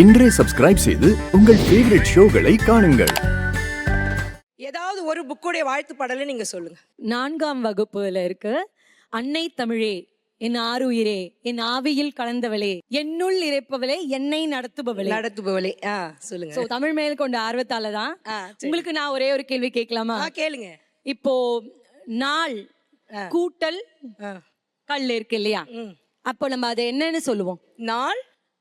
இன்றே சப்ஸ்கிரைப் செய்து உங்கள் ஃபேவரட் ஷோகளை காணுங்கள். ஏதாவது ஒரு புக்குடைய வாழ்த்து பாடலை நீங்க சொல்லுங்க. 4ஆம் வகுப்புல இருக்கு. அன்னை தமிழே என் ஆருயிரே என் ஆவியில் கலந்தவளே என்னுள் இறைப்பவளே என்னை நடத்துபவளே. சொல்லுங்க. சோ தமிழ் மேல் கொண்ட ஆர்வத்தால தான் உங்களுக்கு நான் ஒரே ஒரு கேள்வி கேட்கலாமா? கேளுங்க. இப்போ நாள் கூட்டல் கல் இருக்கு இல்லையா? அப்போ நம்ம அதை என்னன்னு சொல்லுவோம்? நாள்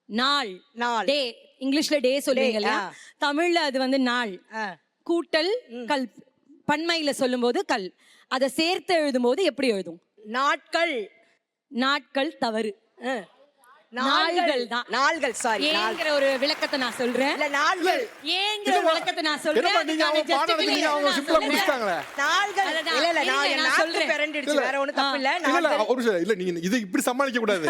நாள் நாள் டே. இங்கிலீஷ்ல டே சொல்லுவீங்க இல்லையா? தமிழ்ல அது வந்து நாள் கூட்டல் கல். பன்மையில சொல்லும் போது கல். அதை சேர்த்து எழுதும் போது எப்படி எழுதும்? நாட்கள். நாட்கள் தவறு. நாள்கள் தான். நாள்கள். சாரி. ஏங்கிற ஒரு விளக்கத்தை நான் சொல்றேன். இல்ல நாள்கள். ஏங்கிற ஒரு விளக்கத்தை நான் சொல்றேன். நீங்க அவங்க பாடத்துல அவங்க சிம்பிளா முடிச்சிட்டாங்களே. நாள்கள். இல்ல நான் சொல்றேன். பெரண்டிடுச்சு. வேற ஒண்ணும் தப்பு இல்ல. நாள்கள். இல்ல நீங்க இது இப்படி சமாளிக்க கூடாது.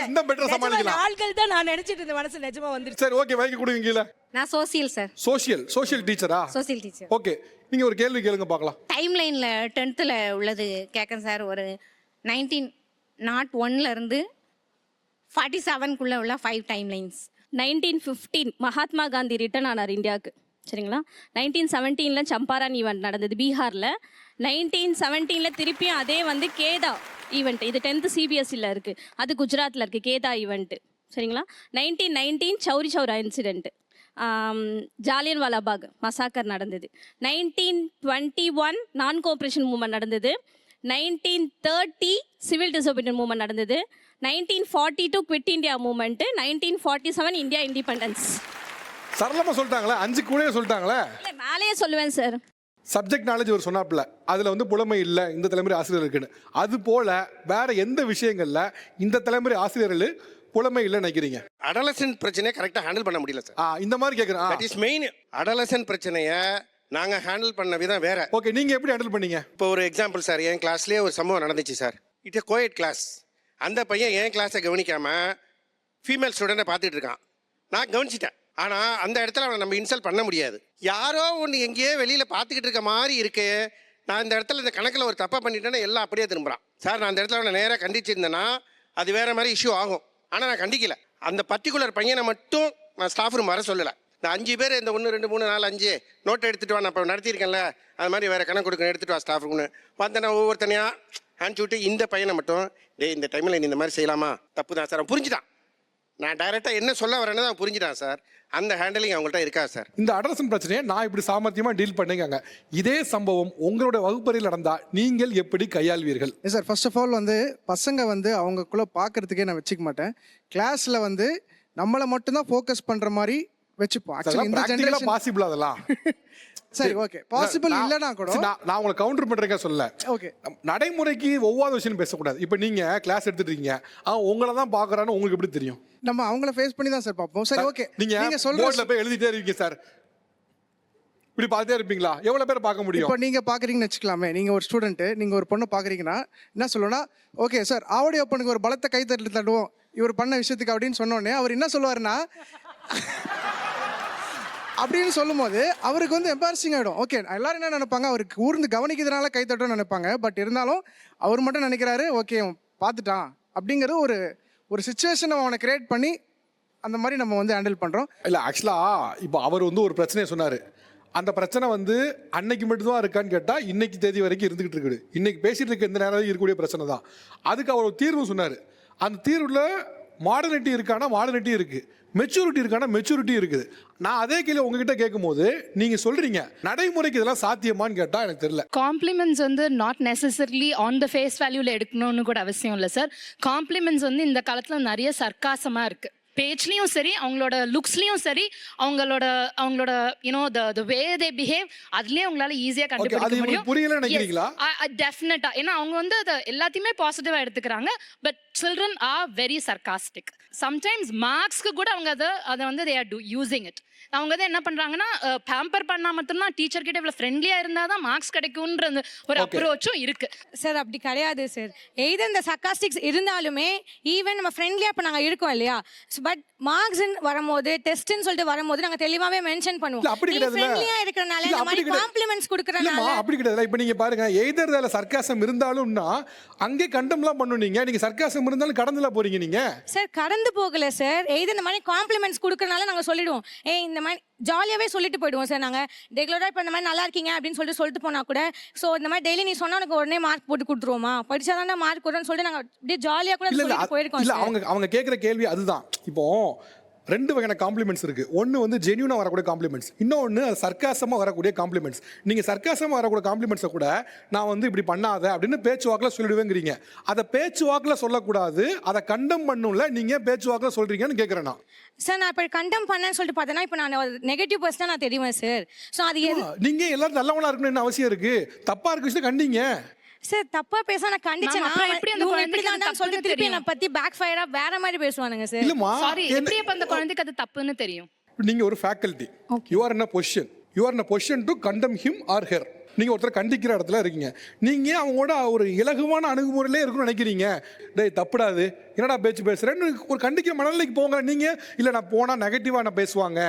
இந்த பெட்டரா சமாளிக்கலாம். நாள்கள் தான் நான் நினைச்சிட்டு இந்த மனசு நிஜமா வந்துருச்சு. சரி ஓகே வைக்க கொடுவீங்கல. நான் சோசியல் சார். சோசியல் டீச்சரா? Social teacher. ஓகே நீங்க ஒரு கேள்வி கேளுங்க பார்க்கலாம். டைம் லைன்ல 10th உள்ளது கேட்கறேன் சார். ஒரு 1901ல இருந்து 47க்குள்ள உள்ள 5 time lines. 1915 Mahatma Gandhi return ஆனார் இந்தியாவுக்கு, சரிங்களா? 1917 சம்பாரான் ஈவெண்ட் நடந்தது பீகாரில். 1917 திருப்பியும் அதே வந்து கேதா ஈவெண்ட், இது 10th CBSEல இருக்குது, அது குஜராத்தில் இருக்குது கேதா ஈவெண்ட்டு, சரிங்களா? 1919 சௌரி சௌரா இன்சிடென்ட்டு, ஜாலியன் வாலாபாக் மசாக்கர் நடந்தது. 1921 நான் கோஆப்ரேஷன் மூவ்மெண்ட் நடந்தது. 1930 சிவில் டிசோபீடியன்ட் மூவ்மெண்ட் நடந்தது. 1942 quit India movement. 1947 India independence. சரளமா சொல்லிட்டாங்களே, 5 கூட சொல்லிட்டாங்களே. இல்லை மேலேயே சொல்லுவேன் சார். சப்ஜெக்ட் நாலேஜ் ஒரு சொன்னாப்ல, அதில் வந்து புலமை இல்லை இந்த தலைமுறை ஆசிரியர் இருக்குன்னு. அது போல வேற எந்த விஷயங்கள்ல இந்த தலைமுறை ஆசிரியர்கள் புலமை இல்லை நினைக்கிறீங்க? அடலசன்ட் பிரச்சனையை கரெக்டாக ஹேண்டில் பண்ண முடியல சார். இந்த மாதிரி கேட்குறேன். That is main. அடலசன்ட் பிரச்சனையை நாங்கள் ஹேண்டில் பண்ண விதம் வேற. ஓகே நீங்க எப்படி ஹேண்டில் பண்ணீங்க? இப்போ ஒரு எக்ஸாம்பிள் சார், என் கிளாஸ்லேயே ஒரு சம்பவம் நடந்துச்சு சார். It's co-ed class. அந்த பையன் என் கிளாஸை கவனிக்காம ஃபீமேல் ஸ்டூடெண்ட்டை பார்த்துட்டு இருக்கான். நான் கவனிச்சிட்டேன். ஆனால் அந்த இடத்துல அவனை நம்ம இன்சல்ட் பண்ண முடியாது. யாரோ ஒன்று எங்கேயோ வெளியில் பார்த்துக்கிட்டு இருக்க மாதிரி இருக்கு. நான் இந்த இடத்துல இந்த கணக்கில் ஒரு தப்பாக பண்ணிட்டேன்னா எல்லாம் அப்படியே திரும்புகிறான். சார் நான் அந்த இடத்துல அவனை நேராக கண்டிச்சிருந்தேன்னா அது வேறு மாதிரி இஷ்யூ ஆகும். ஆனால் நான் கண்டிக்கல. அந்த பர்டிகுலர் பையனை மட்டும் நான் ஸ்டாஃப் ரூம் வர சொல்லலை. இந்த 5 பேர் இந்த 1 2 3 4 5 நோட்டை எடுத்துகிட்டு வா, நான் இப்போ நடத்தியிருக்கேன்ல அது மாதிரி வேறு கணக்கு கொடுக்கணும், எடுத்துகிட்டு வா ஸ்டாஃப் ரூம்னு பார்த்தேன். நான் ஒவ்வொருத்தனையாக அனுப்பிச்சி விட்டு இந்த பையனை மட்டும் இந்த டைமில் நீ இந்த மாதிரி செய்யலாமா, தப்பு தான் சார். அவன் புரிஞ்சுட்டான். நான் டைரெக்டாக என்ன சொல்ல வரேன்னு தான் புரிஞ்சுட்டான் சார். அந்த ஹேண்டலிங் அவங்கள்ட்ட இருக்கா சார்? இந்த அடலசன் பிரச்சனையை நான் இப்படி சாமர்த்தியமாக டீல் பண்ணிக்காங்க. இதே சம்பவம் உங்களோட வகுப்பறையில் நடந்தால் நீங்கள் எப்படி கையாள்வீர்கள்? சார் ஃபர்ஸ்ட் ஆஃப் ஆல் வந்து பசங்க வந்து அவங்களுக்குள்ள பார்க்கறதுக்கே நான் வச்சுக்க மாட்டேன். கிளாஸில் வந்து நம்மளை மட்டும்தான் ஃபோக்கஸ் பண்ணுற மாதிரி வச்சுப்போம். ஆக்சுவலி இந்த ஜெனரேஷன் பாசிபிள் அதெல்லாம். சரி ஓகே பாசிபிள் இல்லைனா கூட நான் உங்களை கவுண்டர் பண்ணுறேங்க சொல்ல. ஓகே நடைமுறைக்கு ஒவ்வாத விஷயம் பேசக்கூடாது. இப்போ நீங்கள் கிளாஸ் எடுத்துட்டு இருக்கீங்க, உங்களை தான் பார்க்குறான்னு உங்களுக்கு எப்படி தெரியும்? நம்ம அவங்கள ஃபேஸ் பண்ணி தான் சார் பார்ப்போம். சரி ஓகே நீங்கள் போர்டில் போய் எழுதிட்டே இருக்கீங்க சார், இப்படி பார்த்துட்டே இருப்பீங்களா? எவ்வளோ பேர் பார்க்க முடியும்? இப்போ நீங்கள் பார்க்குறீங்கன்னு வச்சுக்கலாமே, நீங்கள் ஒரு ஸ்டூடெண்ட்டு, நீங்கள் ஒரு பொண்ணை பார்க்குறீங்கன்னா என்ன சொல்லணும்னா, ஓகே சார் ஆவடி அப்பனுக்கு ஒரு பலத்தை கைத்தட்டல் தட்டுவோம் இவர் பண்ண விஷயத்துக்கு அப்படின்னு சொன்னோடனே அவர் என்ன சொல்லுவாருன்னா அப்படின்னு சொல்லும் போது அவருக்கு வந்து எம்பாரசிங் ஆகிடும். ஓகே எல்லாரும் என்ன நினைப்பாங்க, அவருக்கு ஊர்ந்து கவனிக்கிறதுனால கைத்தட்டோன்னு நினைப்பாங்க. பட் இருந்தாலும் அவர் மட்டும் நினைக்கிறாரு ஓகே பார்த்துட்டான் அப்படிங்கிறது ஒரு சுச்சுவேஷனை அவனை கிரியேட் பண்ணி அந்த மாதிரி நம்ம வந்து ஹேண்டில் பண்ணுறோம். இல்லை ஆக்சுவலாக இப்போ அவர் வந்து ஒரு பிரச்சனையை சொன்னார். அந்த பிரச்சனை வந்து அன்னைக்கு மட்டும்தான் இருக்கான்னு கேட்டால் இன்னைக்கு தேதி வரைக்கும் இருந்துகிட்டு இருக்குது. இன்னைக்கு பேசிட்டு இருக்க இந்த நேரம் இருக்கக்கூடிய பிரச்சனை தான். அதுக்கு அவர் ஒரு தீர்வு சொன்னார். அந்த தீர்வில் மாடர்னிட்டி இருக்கானா மாடர்னிட்டி இருக்குது, மெச்சூரிட்டி இருக்கானா மெச்சூரிட்டி இருக்குது. நான் அதே கேள்வி உங்ககிட்ட கேட்கும் போது நீங்க சொல்றீங்க நடைமுறைக்கு இதெல்லாம் சாத்தியமான்னு கேட்டா எனக்கு தெரியல. காம்ப்ளிமெண்ட்ஸ் வந்து not necessarily on the face வேல்யூல எடுக்கணும்னு கூட அவசியம் இல்லை சார். காம்ப்ளிமெண்ட்ஸ் வந்து இந்த காலத்துல நிறைய சர்க்காசமா இருக்கு. பேஜ்லயும் சரி, அவங்களோட லுக்ஸ்லயும் சரி, அவங்களோட you know the way they behave, அதுலயே உங்களால ஈஸியா கண்டுபிடிக்க முடியும். புரியல நினைக்கிறீங்களா? டெஃபினட்டா. ஏன்னா அவங்க வந்து அதை எல்லாத்தையுமே பாசிட்டிவா எடுத்துக்கிறாங்க. But children are very sarcastic. Sometimes மார்க்ஸ்க்கு கூட அவங்க அதை வந்து they are using it. அவங்க வந்து என்ன பண்றாங்கன்னா பேம்பர் பண்ணா மட்டும்தான் டீச்சர் கிட்ட இவ்வளவு ஃப்ரெண்ட்லியா இருந்தாதான் மார்க்ஸ் கிடைக்கும்ன்ற ஒரு அப்ரோச்சும் இருக்கு சார். அப்படி கிடையாது சார். எய்தர் இந்த சர்காஸ்டிக்ஸ் இருந்தாலுமே ஈவன் நம்ம ஃப்ரெண்ட்லியா இப்போ நாங்கள் இருக்கோம் இல்லையா, பட் மார்க்ஸ் வரும்போது டெஸ்ட்னு சொல்லிட்டு வரும்போது நாங்க தெளிவாவே மென்ஷன் இல்ல, பண்ணுவோம். அப்படி நீ கிடையாதுல்ல. ஃப்ரெண்ட்லியா இருக்கறனால இல்ல, இந்த அப்படி மாதிரி கிடையாது. காம்ப்ளிமெண்ட்ஸ் இல்லம்மா கொடுக்கறனால அப்படி கிடையாது. இப்ப நீங்க பாருங்க, எய்தர் அதுல சர்க்காசம் இருந்தாலும்னா அங்கே கண்டம்லாம் பண்ணுவீங்க. நீங்க சர்க்காசம் இருந்தாலும் கடந்துல போறீங்க நீங்க. சார் கடந்து போகல சார். இந்த மாதிரி காம்ப்ளிமெண்ட்ஸ் கொடுக்கறனால நாங்க சொல்லிடுவோம். இந்த மாதிரி ஜாலியாவே சொல்லிட்டு போயிடுவோம் சார். நாங்க ரெகுலரா இப்ப இந்த மாதிரி நல்லா இருக்கீங்க அப்படின்னு சொல்லிட்டு போனா கூட சோ இந்த மாதிரி டெய்லி நீ சொன்னா உனக்கு உடனே மார்க் போட்டு கொடுத்துருவோமா, படிச்சாதானே மார்க் வரும்னு சொல்லிட்டு நாங்க அப்படியே ஜாலியா கூட இல்ல இல்ல சொல்லிட்டு போயிருக்கோம் இல்ல சார். அவங்க கேக்குற கேள்வி அதுதான். இப்போ ரெண்டு வகையான காம்ப்ளிமெண்ட்ஸ் இருக்கு. ஒன்னு வந்து ஜென்யூனா வரக்கூடிய காம்ப்ளிமெண்ட்ஸ், இன்னொன்னு சர்க்காசமா வரக்கூடிய காம்ப்ளிமெண்ட்ஸ். நீங்க சர்க்காசமா வரக்கூடிய காம்ப்ளிமெண்ட்ஸை கூட நான் வந்து இப்படி பண்ணாத அப்படின்னு பேச்சுவாக்கில் சொல்லிடுவேங்கிறீங்க. அதை பேச்சுவாக்கில் சொல்லக்கூடாது, அதை கண்டம் பண்ணும்ல, நீங்க பேச்சுவாக்கில் சொல்றீங்கன்னு கேட்குறேன் நான். சார் நான் இப்ப கண்டம் பண்ணேன்னு சொல்லிட்டு பார்த்தேன்னா இப்ப நான் ஒரு நெகட்டிவ் பர்சனா நான் தெரியுவேன் சார். சோ அது நீங்க எல்லாரும் நல்லவனா இருக்கணும்னு என்ன அவசியம் இருக்கு? தப்பா இருக்கு விஷயம் கண்டிங்க. சார் தப்பா பேச நான் கண்டிச்சேன். அப்புறம் எப்படி அந்த குழந்தைக்கு அது இப்படிதான் சொல்லிட்டு தப்புன்னு திருப்பி தெரியும்? என்ன பத்தி பேக் ஃபயரா வேற மாதிரி பேசுவானுங்க சார். இல்லம்மா, சாரி, எப்படி அப்ப அந்த குழந்தைக்கு அது தப்புன்னு தெரியும்? நீங்க ஒரு faculty, you are in a position to கண்டம் him ஆர் her. நீங்க ஒருத்தர் கண்டிக்கிற இடத்துல இருக்கீங்க. நீங்க அவங்களோட ஒரு இலகுவான அணுகுமுறையிலே இருக்கணும்னு நினைக்கிறீங்க. டேய் தப்புடாது, என்னடா பேச்சு பேசுறேன்னு ஒரு கண்டிக்கிற மனநிலைக்கு போங்க. நீங்க இல்ல நான் போனா நெகட்டிவா நான் பேசுவாங்க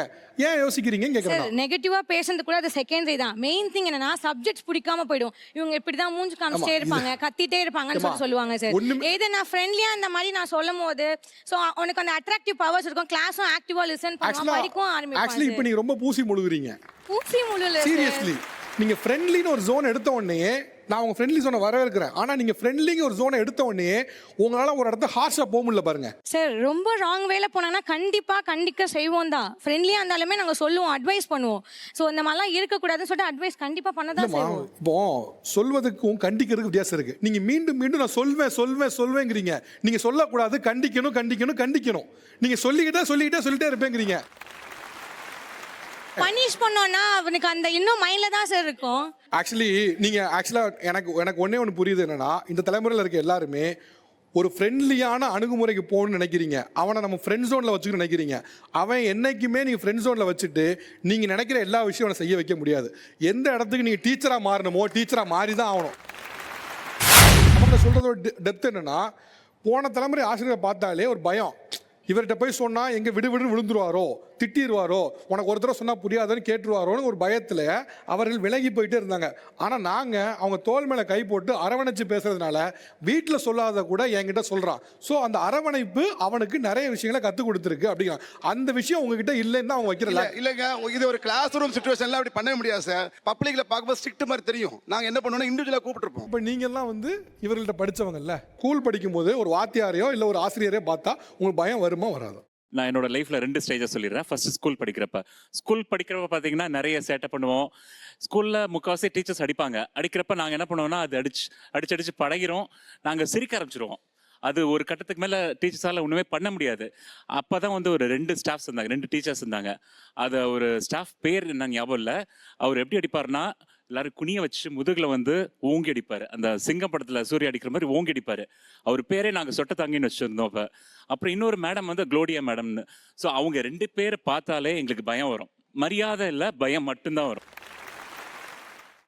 ஏன் யோசிக்கிறீங்கன்னு கேட்கறேன். நெகட்டிவா பேசுறது கூட அது செகண்டரி தான். மெயின் திங் என்னன்னா சப்ஜெக்ட்ஸ் பிடிக்காம போயிடும். இவங்க இப்படிதான் மூஞ்சி காமிச்சிட்டே இருப்பாங்க, கத்திட்டே இருப்பாங்கன்னு சொல்லுவாங்க சார். ஏதோ நான் ஃப்ரெண்ட்லியா இந்த மாதிரி நான் சொல்லும் போது சோ உனக்கு அந்த அட்ராக்டிவ் பவர்ஸ் இருக்கும். கிளாஸும் ஆக்டிவா லிசன் பண்ணுவாங்க, படிக்கும் ஆரம்பிப்பாங்க. ஆக்சுவலி இப்போ நீங்க ரொம்ப பூசி முழுகுறீங்க. பூசி முழுல சீரியஸ்லி நீங்க ஃப்ரெண்ட்லின்னு ஒரு ஜோன் எடுத்த உடனே நான் உங்க ஃப்ரெண்ட்லி ஜோனை வரவேற்கிறேன். ஆனா நீங்க ஃப்ரெண்ட்லிங்க ஒரு ஜோனை எடுத்த உடனே உங்களால ஒரு இடத்த ஹார்ஷா போக முடியல பாருங்க சார். ரொம்ப ராங் வேல போனாங்கன்னா கண்டிப்பா கண்டிக்க செய்வோம் தான். ஃப்ரெண்ட்லியா இருந்தாலுமே நாங்க சொல்லுவோம், அட்வைஸ் பண்ணுவோம். சோ இந்த மாதிரிலாம் இருக்கக்கூடாதுன்னு சொல்லிட்டு அட்வைஸ் கண்டிப்பா பண்ணதான் செய்வோம். இப்போ சொல்வதற்கும் கண்டிக்கிறதுக்கு வித்தியாசம் இருக்கு. நீங்க மீண்டும் மீண்டும் நான் சொல்வேங்கிறீங்க. நீங்க சொல்லக்கூடாது, கண்டிக்கணும். நீங்க சொல்லிக்கிட்டே இருப்பேங்கிறீங்க. பனிஷ் பண்ணோம்னா அவனுக்கு அந்த இன்னும் மைண்ட்ல தான் சார் இருக்கும். ஆக்சுவலா எனக்கு ஒண்ணே ஒன்று புரியுது. என்னன்னா இந்த தலைமுறையில் இருக்க எல்லாருமே ஒரு ஃப்ரெண்ட்லியான அணுகுமுறைக்கு போகணும்னு நினைக்கிறீங்க. அவனை நம்ம ஃப்ரெண்ட் ஜோனில் வச்சுக்கணும்னு நினைக்கிறீங்க. அவன் என்னைக்குமே நீங்கள் ஃப்ரெண்ட் ஜோனில் வச்சுட்டு நீங்கள் நினைக்கிற எல்லா விஷயம் அவனை செய்ய வைக்க முடியாது. எந்த இடத்துக்கு நீங்கள் டீச்சராக மாறணுமோ டீச்சராக மாறி தான் ஆகணும். அவங்க சொல்கிறதோட டெப்த் என்னன்னா, போன தலைமுறை ஆசிரியரை பார்த்தாலே ஒரு பயம். இவர்கிட்ட போய் சொன்னால் எங்கே விடுவிடுன்னு விழுந்துருவாரோ, திட்டிடுவாரோ, உனக்கு ஒரு தடவை சொன்னால் புரியாதுன்னு கேட்டுருவாரோன்னு ஒரு பயத்தில் அவர்கள் விலகி போயிட்டே இருந்தாங்க. ஆனால் நாங்கள் அவங்க தோல் மேலே கை போட்டு அரவணைச்சு பேசுறதுனால வீட்டில் சொல்லாத கூட என்கிட்ட சொல்கிறான். ஸோ அந்த அரவணைப்பு அவனுக்கு நிறைய விஷயங்களை கற்றுக் கொடுத்துருக்கு. அப்படிங்கிறான். அந்த விஷயம் உங்ககிட்ட இல்லைன்னு தான் அவங்க வைக்கிறல. இல்லைங்க, இது ஒரு கிளாஸ் ரூம் சிச்சுவேஷன்ல அப்படி பண்ண முடியாது சார். பப்ளிக்ல பார்க்கும்போது ஸ்ட்ரிக்ட் மாதிரி தெரியும். நாங்கள் என்ன பண்ணுவோம், இண்டிவிஜுவலாக கூப்பிட்டுருப்போம். இப்போ நீங்கள்லாம் வந்து இவர்கள்ட்ட படித்தவங்கல்ல, ஸ்கூல் படிக்கும்போது ஒரு வாத்தியாரையோ இல்லை ஒரு ஆசிரியரையோ பார்த்தா உங்களுக்கு பயம் வருமா வராது? நான் என்னோட லைஃப்பில் 2 ஸ்டேஜை சொல்லிடுறேன். ஃபர்ஸ்ட் ஸ்கூல் படிக்கிறப்ப பார்த்தீங்கன்னா நிறைய சேட்டை பண்ணுவோம். ஸ்கூலில் முக்கால்வாசி டீச்சர்ஸ் அடிக்கிறப்ப நாங்கள் என்ன பண்ணுவோம்னா அது அடிச்சு பழகிறோம். நாங்கள் சிரிக்க ஆரம்பிச்சிருவோம். அது ஒரு கட்டத்துக்கு மேலே டீச்சர்ஸால் ஒன்றுமே பண்ண முடியாது. அப்போ தான் வந்து ஒரு 2 ஸ்டாஃப்ஸ் இருந்தாங்க, 2 டீச்சர்ஸ் இருந்தாங்க. அதை ஒரு ஸ்டாஃப் பேர் என்ன ஞாபகம் இல்லை. அவர் எப்படி அடிப்பார்னா எல்லாரும் குனிய வச்சு முதுகில் வந்து ஓங்கி அடிப்பார். அந்த சிங்கம் படத்தில் சூரிய அடிக்கிற மாதிரி ஓங்கி அடிப்பார். அவர் பேரே நாங்கள் சொட்ட தாங்கின்னு வச்சுருந்தோம். அப்போ அப்புறம் இன்னொரு மேடம் வந்து க்ளோடியா மேடம்னு. ஸோ அவங்க 2 பேர் பார்த்தாலே எங்களுக்கு பயம் வரும். மரியாதை இல்லை, பயம் மட்டும்தான் வரும்.